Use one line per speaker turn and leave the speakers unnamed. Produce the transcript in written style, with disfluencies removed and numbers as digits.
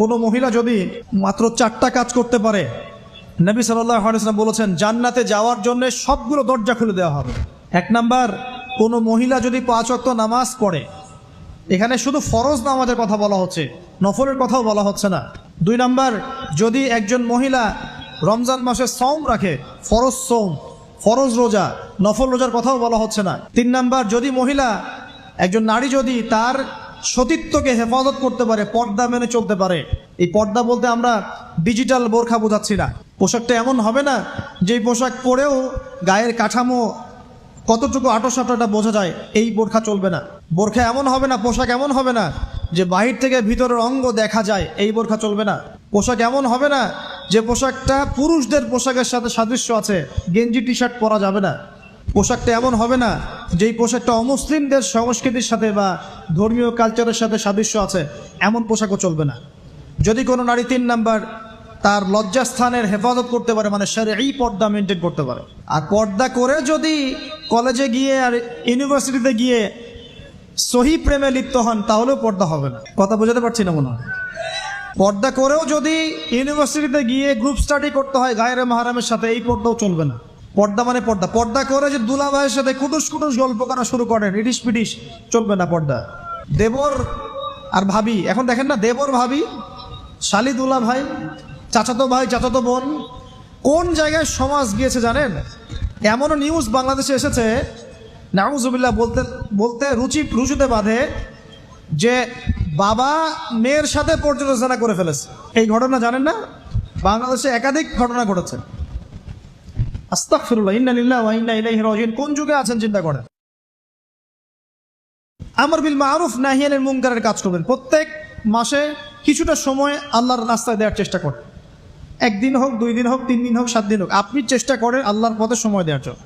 কোনো মহিলা যদি মাত্র 4টা কাজ করতে পারে, নবী সাল্লাল্লাহু আলাইহি ওয়াসাল্লাম বলেছেন জান্নাতে যাওয়ার জন্য সবগুলো দরজা খুলে দেওয়া হবে। 1 নাম্বার, কোনো মহিলা যদি 5 ওয়াক্ত নামাজ পড়ে, এখানে শুধু ফরজ নামাজের কথা বলা হচ্ছে, নফলের কথাও বলা হচ্ছে না। 2 নাম্বার, যদি একজন মহিলা রমজান মাসে সওম রাখে, ফরজ সওম, ফরজ রোজা, নফল রোজার কথাও বলা হচ্ছে না। 3 নাম্বার, যদি মহিলা, একজন নারী যদি তার সতীত্বকে হেফাজত করতে পারে, পর্দা মেনে চলতে পারে। এই পর্দা বলতে আমরা ডিজিটাল বোরখা বোঝাচ্ছি না। পোশাকটা এমন হবে না যেই পোশাক পরেও গায়ের কাঠামো কতটুকু আটোসাটোটা বোঝা যায়, এই বোরখা চলবে না। বোরখা এমন হবে না, পোশাক এমন হবে না যে বাহির থেকে ভিতরের অঙ্গ দেখা যায়, এই বোরখা চলবে না। পোশাক এমন হবে না যে পোশাকটা পুরুষদের পোশাকের সাথে সাদৃশ্য আছে, গেঞ্জি টি শার্ট পরা যাবে না। পোশাকটা এমন হবে না যেই পোশাকটা অমুসলিমদের সংস্কৃতির সাথে বা ধর্মীয় কালচারের সাথে সাদৃশ্য আছে, এমন পোশাকও চলবে না। যদি কোনো নারী 3 নাম্বার তার লজ্জাস্থানের হেফাজত করতে পারে, মানে শরঈ পর্দা মেনটেন করতে পারে। আর পর্দা করে যদি কলেজে গিয়ে আর ইউনিভার্সিটিতে গিয়ে সহি প্রেমে লিপ্ত হন, তাহলেও পর্দা হবে না। কথা বোঝাতে পারছি না মনে হয়। পর্দা করেও যদি ইউনিভার্সিটিতে গিয়ে গ্রুপ স্টাডি করতে হয় গায়রে মাহরামের সাথে, এই পর্দাও চলবে না। পর্দা মানে পর্দা। পর্দা করে যে দুলা ভাইয়ের সাথে কুটুস কুটুস গল্প করা শুরু করেন, ইডিস পিডিস, চলবে না পর্দা। দেবর আর ভাবি, এখন দেখেন না, দেবর ভাবি, শালি দুলা ভাই, চাচাতো ভাই চাচাতো বোন, কোন জায়গায় সমাজ গিয়েছে জানেন? এমনও নিউজ বাংলাদেশে এসেছে, নাউজুবিল্লাহ বলতে বলতে রুচুতে বাঁধে, যে বাবা মেয়ের সাথে পর্যালোচনা করে ফেলেছে। এই ঘটনা জানেন না? বাংলাদেশে একাধিক ঘটনা ঘটেছে। আস্তাগফিরুল্লাহ, ইন্না লিল্লাহি ওয়া ইন্না ইলাইহি রাজিউন। কোন যুগে আছেন চিন্তা করেন। আমর বিল মারুফ নাহি আনিল মুনকারের কাজ করবেন। প্রত্যেক মাসে কিছুটা সময় আল্লাহর রাস্তায় দেওয়ার চেষ্টা করেন। 1 দিন হোক, 2 দিন হোক, 3 দিন হোক, 7 দিন হোক, আপনি চেষ্টা করেন আল্লাহর পথে সময় দেওয়ার জন্য।